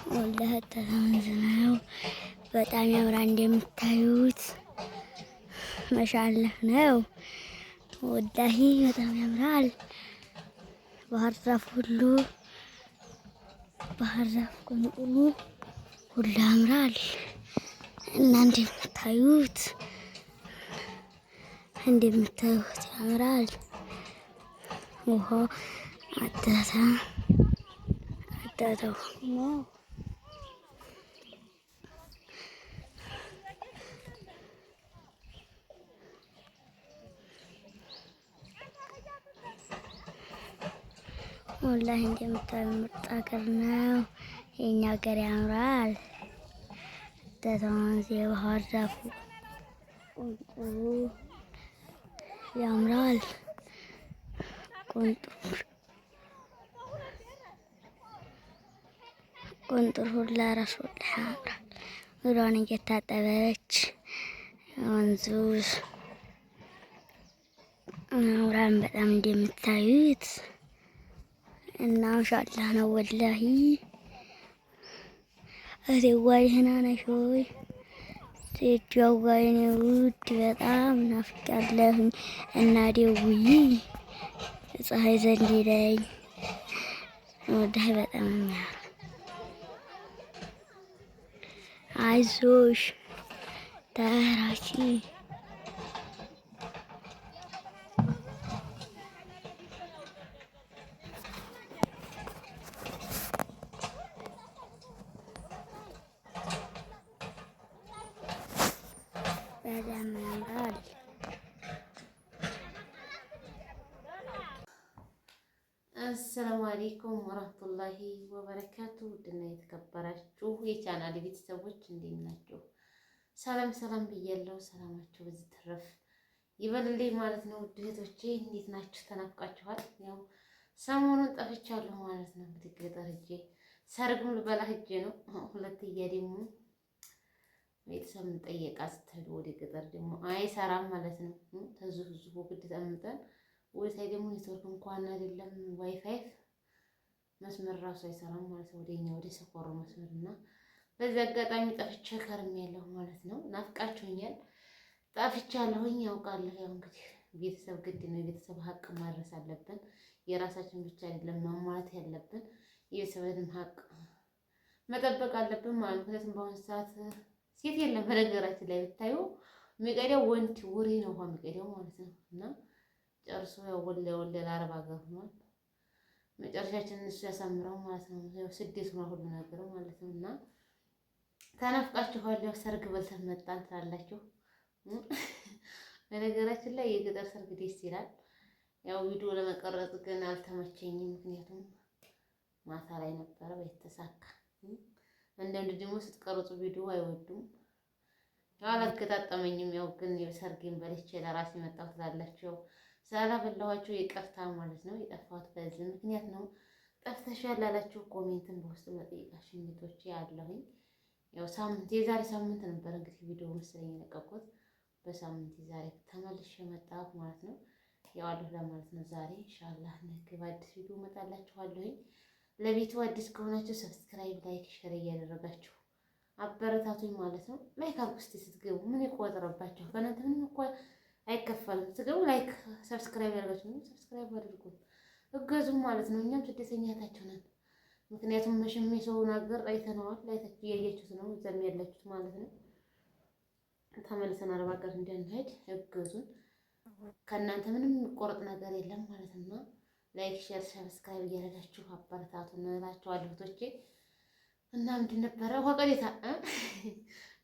ወላሂ ተዛዝነው በጣም ያምራል። እንደምታዩት ማሻአላህ ነው። ወላሂ በጣም ያምራል። ባህር ዛፍ ሁሉ ባህር ዛፍ ቁልቁሉ ሁሉ ያምራል እና እንደምታዩት ያምራል። ውሃ አዳታው ነው። ወላሂ እንደምታዩት ምርጥ ሀገር ነው። የኛ ሀገር ያምራል። አዳታው የባህር ዛፉ ቁልቁሉ ያምራል። ቁንጥር ሁላ ራሱ ያምራል። እግሯን እየታጠበች ወንዙ ያምራል በጣም እንደምታዩት እና ማሻአላህ ነው ወላሂ። እቴዋ ደህና ነሽ ወይ? ሴትየዋ የኔ ውድ በጣም ናፍቄያለሁኝ እና ደውዪ ፀሐይ ዘንድ ነኝ። ወላሂ በጣም የሚያምር አይዞሽ ተራቺ በጣም ያምራል። አሰላሙ አለይኩም ወራህመቱላሂ ወበረካቱ። ውድና የተከበራችሁ የቻናል ቤተሰቦች እንዴት ናችሁ? ሰላም ሰላም ብያለሁ። ሰላማችሁ በዚህ ትረፍ ይበልልኝ ማለት ነው። ውድ እህቶቼ እንዴት ናችሁ? ተናፍቃችኋል። ያው ሰሞኑን ጠፍቻለሁ ማለት ነው። እንግዲህ ገጠር ሂጄ ሰርግም ልበላ ሂጄ ነው። ሁለተኛ ደግሞ ቤተሰብ ጠየቃ ስትሄዱ ወደ ገጠር ደግሞ አይሰራም ማለት ነው። ተዙ ግድ ተምጠን ወይታይ ደግሞ ኔትወርክ እንኳን አይደለም ዋይፋይ መስመር ራሱ አይሰራም ማለት ነው። ወደኛ ወደ ሰፈሩ መስመር እና በዚህ አጋጣሚ ጠፍቼ ከርሜያለሁ ማለት ነው። ናፍቃችሁኛል። ጠፍቻለሁኝ ያውቃለሁ። ያው እንግዲህ ቤተሰብ ግድ ነው። የቤተሰብ ሀቅ ማድረስ አለብን። የራሳችን ብቻ አይደለም ማሟላት ያለብን የቤተሰብንም ሀቅ መጠበቅ አለብን ማለት ነው። ምክንያቱም በአሁኑ ሰዓት ሴት የለም በነገራችን ላይ ብታዩ የሚቀደው ወንድ ወሬ ነው ውሃ የሚቀደው ማለት ነው እና ጨርሶ ያው ወለ ለአረብ ሀገር ሆኗል። መጨረሻችንን እሱ ያሳምረው ማለት ነው። ያው ስደት ነው ሁሉ ነገር ማለት ነው እና ተናፍቃችኋል። ያው ሰርግ በልተን መጣን ትላላችሁ። በነገራችን ላይ የገጠር ሰርግ ደስ ይላል። ያው ቪዲዮ ለመቀረጽ ግን አልተመቸኝም። ምክንያቱም ማታ ላይ ነበረ የተሳካ። አንዳንድ ደግሞ ስትቀርጹ ቪዲዮ አይወዱም። ያው አላገጣጠመኝም። ያው ግን የሰርጌን በልቼ ለራሴ መጣሁ ትላላችሁ። ስላላበላኋቸው ይቅርታ ማለት ነው። የጠፋሁት በዚህ ምክንያት ነው። ጠፍተሻል ላላችሁ ኮሜንትን በውስጥ መጠየቃችሁ እንግዶቼ ያለሁኝ ያው የዛሬ ሳምንት ነበር እንግዲህ ቪዲዮ መሰለኝ የለቀቁት። በሳምንት የዛሬ ተመልሼ መጣሁ ማለት ነው። ያው አለሁ ለማለት ነው ዛሬ ኢንሻአላህ። ነገ በአዲስ ቪዲዮ እመጣላችኋለሁኝ። ለቤቱ አዲስ ከሆናችሁ ሰብስክራይብ፣ ላይክ፣ ሼር እያደረጋችሁ አበረታቱኝ ማለት ነው። ላይክ አድርጉ እስቲ ስትገቡ ምን ይቆጥረባችሁ? ከእናንተ ምንም እኮ አይከፈልም። ስትገቡ ላይክ ሰብስክራይብ ያደርጋችሁ ነው። ሰብስክራይብ አድርጉ እገዙም ማለት ነው። እኛም ስደተኛ እህታችሁ ነን። ምክንያቱም መቼም የሰውን ሀገር አይተነዋል። ላይታችሁ እያያችሁት ነው እዛም ያላችሁት ማለት ነው። ተመልሰን አረብ ሀገር እንዳንሄድ እገዙን። ከእናንተ ምንም የሚቆረጥ ነገር የለም ማለት ነው። ላይክ ሼር ሰብስክራይብ እያደረጋችሁ አበረታቱን እላችኋለሁ እህቶቼ። እና ምንድን ነበረ ውሃ ቀዴታ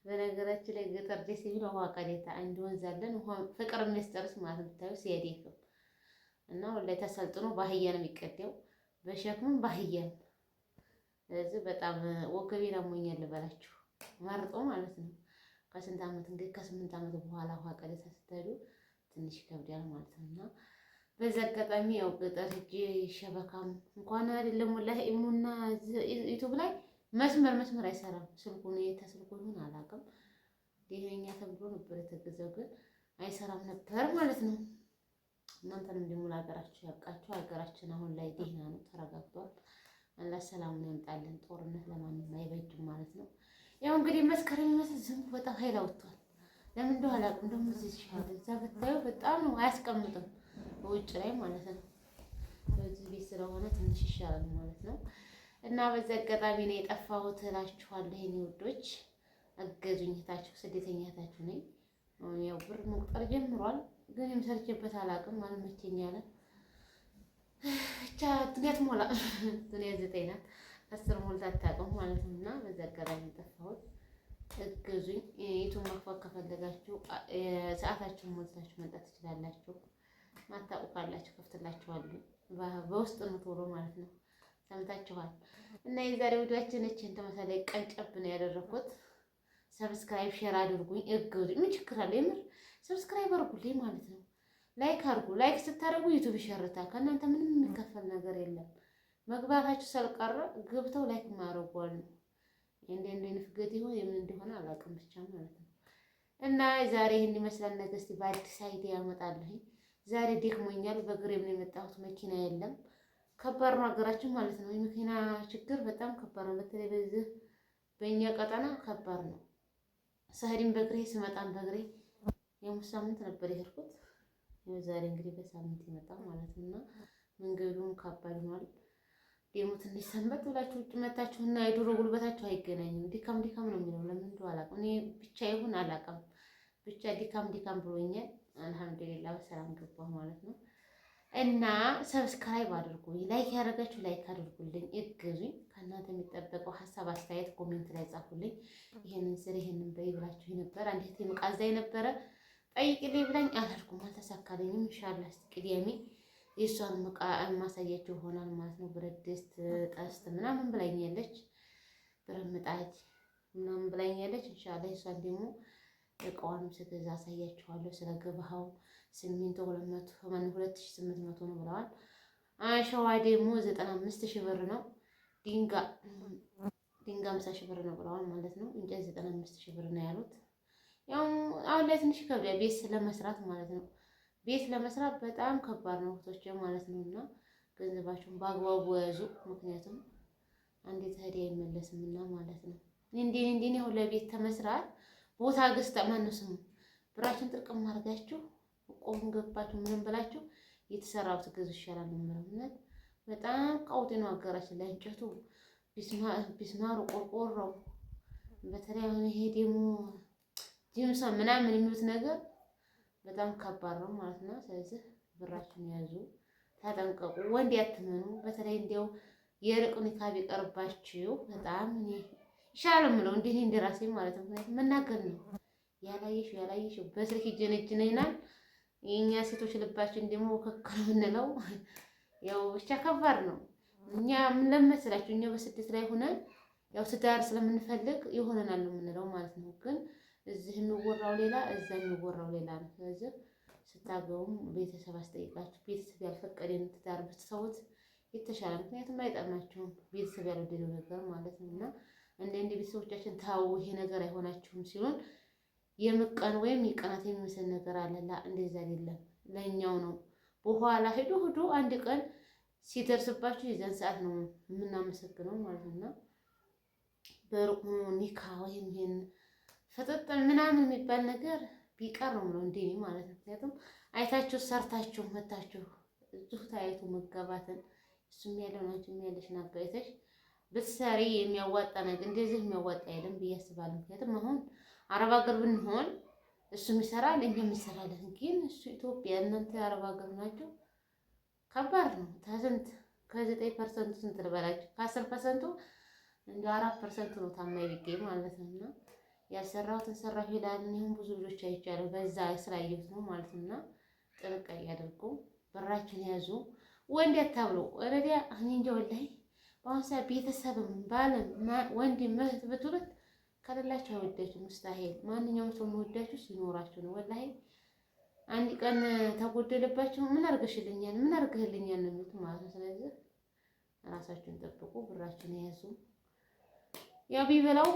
በነገራችን ላይ ገጠር ደስ የሚል ውሃ ቀዴታ አንድ ወንዝ አለን። ውሃ ፍቅር የሚያስጨርስ ማለት ነው። ብታዩ ሲያደክም እና ወላሂ ተሰልጥኖ ባህያ ነው የሚቀደው፣ በሸክምም ባህያ። ስለዚህ በጣም ወገቤን አሞኛል ልበላችሁ መርጦ ማለት ነው። ከስንት ዓመት እንግዲህ ከ8 ዓመት በኋላ ውሃ ቀዴታ ስትሄዱ ትንሽ ይከብዳል ማለት ነው። እና በዚህ አጋጣሚ ያው ገጠር ሂጄ ሸበካም እንኳን አይደለም ወላሂ ኢሙና ዩቲዩብ ላይ መስመር አይሰራም። ስልኩን የተስልኩ ይሁን አላውቅም። ደህነኛ ተብሎ ነበር የተገዛው ግን አይሰራም ነበር ማለት ነው። እናንተንም ደግሞ ለሀገራችሁ ያብቃችሁ። ሀገራችን አሁን ላይ ደህና ነው፣ ተረጋግቷል። አላህ ሰላሙን ያምጣልን። ጦርነት ለማንም አይበጅም። ነው። ያው እንግዲህ መስከረም የሚመስል ዝም በጣም ኃይል አውጥቷል። ለምን እንደው አላውቅም። ደግሞ እዚህ ይሻላል። እዛ ብታዩ በጣም ነው አያስቀምጥም፣ በውጭ ላይ ማለት ነው። በዚህ ቤት ስለሆነ ትንሽ ይሻላል ማለት ነው። እና በዚህ አጋጣሚ ነው የጠፋሁት እላችኋለሁ የኔ ውዶች። አገዙኝ፣ እህታችሁ ስደተኛ እህታችሁ ነኝ። ያው ብር መቁጠር ጀምሯል፣ ግን የምሰርችበት አላውቅም። አልመቸኝ አለ ብቻ ዱንያ ትሞላ። ዱንያ 9 ናት፣ 10 ሞልታ አታውቅም ማለት ነው። እና በዚህ አጋጣሚ የጠፋሁት እገዙኝ። ዩቱብ መክፈት ከፈለጋችሁ ሰዓታችሁን ሞልታችሁ መምጣት ትችላላችሁ። ማታውቁ ካላችሁ ከፍትላችኋለሁ። በውስጥ ነው ቶሎ ማለት ነው። ሰምታችኋል። እና የዛሬ ቪዲዮአችን እቺን ተመሳሳይ ቀንጨብ ነው ያደረኩት። ሰብስክራይብ ሼር አድርጉኝ፣ እገዙኝ። ምን ችግር አለ? የምር ሰብስክራይብ አድርጉልኝ ማለት ነው። ላይክ አድርጉ። ላይክ ስታደርጉ ዩቲዩብ ይሸርታል። ከእናንተ ምንም የሚከፈል ነገር የለም። መግባታችሁ ሳልቀረ ገብተው ላይክ ማድረጓል ነው። እንደ ንፍገት ይሆን የምን እንደሆነ አላውቅም፣ ብቻ ማለት ነው። እና ዛሬ ይሄን ይመስላል። ነገ እስኪ በአዲስ አይዲያ ያመጣለሁ። ዛሬ ደክሞኛል። በእግሬ ነው የመጣሁት። መኪና የለም። ከባድ ነው ሀገራችን ማለት ነው። የመኪና ችግር በጣም ከባድ ነው። በተለይ በዚህ በእኛ ቀጠና ከባድ ነው። ስሄድም በእግሬ ስመጣም በእግሬ የሙት ሳምንት ነበር የሄድኩት። ዛሬ እንግዲህ በሳምንት የመጣው ማለት ነው። እና መንገዱም ከባድ ሆኗል። ደግሞ ትንሽ ሰንበት ብላችሁ ውጭ መታችሁና የድሮ ጉልበታችሁ አይገናኝም። ዲካም ዲካም ነው የሚለው። ለምን እንደው አላውቅም። እኔ ብቻ ይሁን አላውቅም። ብቻ ዲካም ዲካም ብሎኛል። አልሐምዱሊላህ በሰላም ገባሁ ማለት ነው። እና ሰብስክራይብ አድርጉ። ላይክ ያደረጋችሁ ላይክ አድርጉልኝ፣ እገዙኝ። ከእናንተ የሚጠበቀው ሀሳብ አስተያየት ኮሜንት ላይ ጻፉልኝ። ይሄንን ስር ይሄንን በይ ብላችሁ ነበር። አንዲት መቃዛይ ነበረ ጠይቅልኝ ብላኝ አላልኩም፣ አልተሳካልኝም። ኢንሻአላህ እስኪ ቅዳሜ የእሷን ዕቃ ማሳያችሁ ይሆናል ማለት ነው። ብረት ድስት፣ ጠስት ምናምን ብላኛለች። ብረት ምጣድ ምናምን ብላኛለች። ኢንሻአላህ እሷን ደግሞ እቃዋንም ስገዛ አሳያችኋለሁ። ስለ ገበሃው ሲሚንቶ 2800 ነው ብለዋል። አሸዋ ደግሞ 95000 ብር ነው። ድንጋይ 50000 ብር ነው ብለዋል ማለት ነው። እንጨት 95000 ብር ነው ያሉት። ያው አሁን ላይ ትንሽ ከብዳ ቤት ስለመስራት ማለት ነው። ቤት ለመስራት በጣም ከባድ ነው እህቶቼ ማለት ነው። እና ገንዘባችሁን በአግባቡ ያዙ። ምክንያቱም አንዴት ሄዲ አይመለስምና ማለት ነው። እንዴ አሁን ለቤት ተመስራት ቦታ ገዝታ ማነው ስሙ ብራችሁን ጥርቅም አድርጋችሁ ቆም ገባችሁ ምንም ብላችሁ የተሰራው ትገዙ ይሻላል ነው ማለት። በጣም ቀውጤ ነው ሀገራችን ላይ እንጨቱ፣ ቢስማሩ፣ ቆርቆሮው በተለይ አሁን ይሄ ደግሞ ጂምሰን ምናምን የሚሉት ነገር በጣም ከባድ ነው ማለት ነው። ስለዚህ ብራችሁን ያዙ፣ ተጠንቀቁ፣ ወንድ ያትመኑ። በተለይ እንዲያው የርቅ ኒካ ቢቀርባችሁ በጣም እኔ ይሻላል የምለው እንዴ እንደራሴ ማለት ነው። ምክንያቱም መናገር ነው። ያላየሽው በስልክ ይጀነጅነናል። የኛ ሴቶች ልባችን ደግሞ ወከከር ምንለው ያው ብቻ ከባድ ነው። እኛ ምን ለመስላችሁ እኛ በስደት ላይ ሆነን ያው ትዳር ስለምንፈልግ ይሆነናል ነው የምንለው ማለት ነው። ግን እዚህ የሚወራው ሌላ፣ እዛ የሚወራው ሌላ ነው። ስለዚህ ስታገቡም ቤተሰብ አስጠይቃችሁ ቤተሰብ ያልፈቀደን ትዳር ብትተውት የተሻለ፣ ምክንያቱም አይጠቅማችሁም ቤተሰብ ያልወደደው ነገር ማለት ነው። እና እንደ ቤተሰቦቻችን ታው ይሄ ነገር አይሆናችሁም ሲሉን የምቀን ወይም የቀናት የሚመስል ነገር አለላ። እንደዛ አይደለም፣ ለኛው ነው። በኋላ ሄዶ አንድ ቀን ሲደርስባችሁ የዛን ሰዓት ነው የምናመሰግነው ማለት ነውና በሩቅ ኒካ ወይም ይሄን ፈጠጠን ምናምን የሚባል ነገር ቢቀር ነው እንዴ ማለት ነው። ምክንያቱም አይታችሁ ሰርታችሁ መታችሁ እዚሁ ታይቱ መጋባትን እሱም ያለው ናችሁ የሚያለሽ ናጋይተሽ ብትሰሪ የሚያዋጣ ነገር እንደዚህ የሚያዋጣ አይደለም ብዬ አስባለሁ። ምክንያቱም አሁን አረብ ሀገር ብንሆን እሱም ይሰራል እኛም እንሰራለን። ግን እሱ ኢትዮጵያ እናንተ አረብ ሀገር ናችሁ፣ ከባድ ነው። ከስንት ከ9% ስንት ልበላችሁ ከ10% እንደ 4% ነው ታማኝ ቢገኝ ማለት ነው። እና ያልሰራሁትን ሰራሁ ይላል። እኔም ብዙ ልጆች አይቻለሁ በዛ ስላየሁት ነው ማለት ነውና ጥንቃቄ አድርጉ፣ ብራችሁን ያዙ። ወንድ አታብሉ ወረዲያ እኔ እንጃ ወላሂ በአሁን ሰዓት ቤተሰብም ባለም ወንድም እህት ብትሉት ከሌላችሁ አይወዳችሁም። ሙስታሂል ማንኛውም ሰው የሚወዳችሁ ሲኖራችሁ ነው። ወላሂ አንድ ቀን ተጎደለባችሁ ምን አርገሽልኛል ምን አርገህልኛል ነው የሚሉት ማለት ነው። ስለዚህ ራሳችሁን ጠብቁ፣ ብራችሁን ያዙ። ያው ቢበላው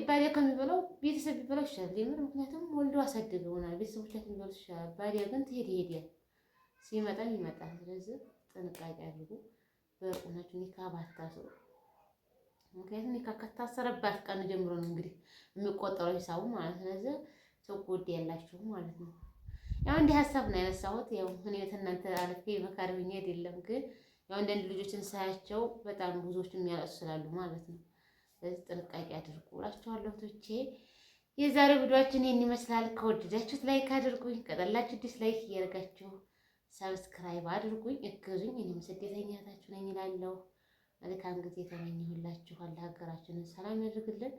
ባዲያ ከሚበላው ቤተሰብ ቢበላው ይሻላል የምር። ምክንያቱም ወልዶ አሳድገውናል። ቤተሰቦቻችን ቢበሉት ይሻላል። ባዲያ ግን ትሄድ ሲመጣም ይመጣል። ስለዚህ ጥንቃቄ አድርጉ። በቁናችሁ ኒካ ባታስሩ ምክንያቱም ኒካ ከታሰረባት ቀን ጀምሮ ነው እንግዲህ የሚቆጠረው ሂሳቡ ማለት ነው። ስለዚህ ሰው ጎድ ያላችሁ ማለት ነው። ያው እንዲህ ሀሳብ ነው ያነሳሁት። ያው እኔ እናንተ አልፌ መካሪኝ አይደለም፣ ግን ያው አንዳንድ ልጆችን ሳያቸው በጣም ብዙዎች የሚያለቅሱ ስላሉ ማለት ነው። ስለዚህ ጥንቃቄ አድርጉ እላችኋለሁ ቶቼ። የዛሬው ቪዲዮአችን ይህን ይመስላል። ከወደዳችሁት ላይክ አድርጉኝ፣ ከጠላችሁ ዲስላይክ እያደረጋችሁ ሰብስክራይብ አድርጉኝ፣ እግዙኝ። እኔም ስደተኛ እህታችሁ ነኝ እላለሁ። መልካም ጊዜ ተመኘሁላችሁ። አላህ ሀገራችንን ሰላም ያድርግልን፣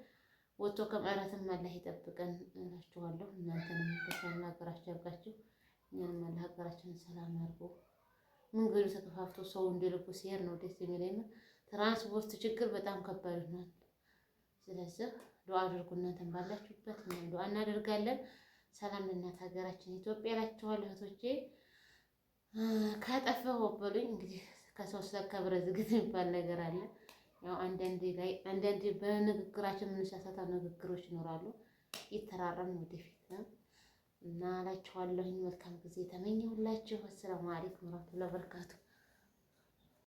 ወጥቶ ከመቅረትም አላህ ይጠብቀን እላችኋለሁ። እናንተንም በሰላም ሀገራችሁ ያብቃችሁ፣ እኛንም አላህ ሀገራችንን ሰላም ያድርጉ። መንገዱ ተከፋፍቶ ሰው እንደልቡ ሲሄድ ነው ደስ የሚለኝ። ትራንስፖርት ችግር በጣም ከባድ ነው። ስለዚህ ዱአ አድርጉ እናንተም ባላችሁበት፣ እኛም ዱአ እናደርጋለን። ሰላም ለእናት ሀገራችን ኢትዮጵያ እላችኋለሁ እህቶቼ። ካጠፋሁ በሉኝ እንግዲህ ከሰው ስለከብረ ዝግት የሚባል ነገር አለ። ያው አንዳንዴ በንግግራችን የምንሳሳተው ንግግሮች ይኖራሉ። ይተራረም ወደፊት እና እላችኋለሁኝ። መልካም ጊዜ ተመኘሁላችሁ። አሰላሙ አለይኩም ወራህመቱላሂ ወበረካቱ።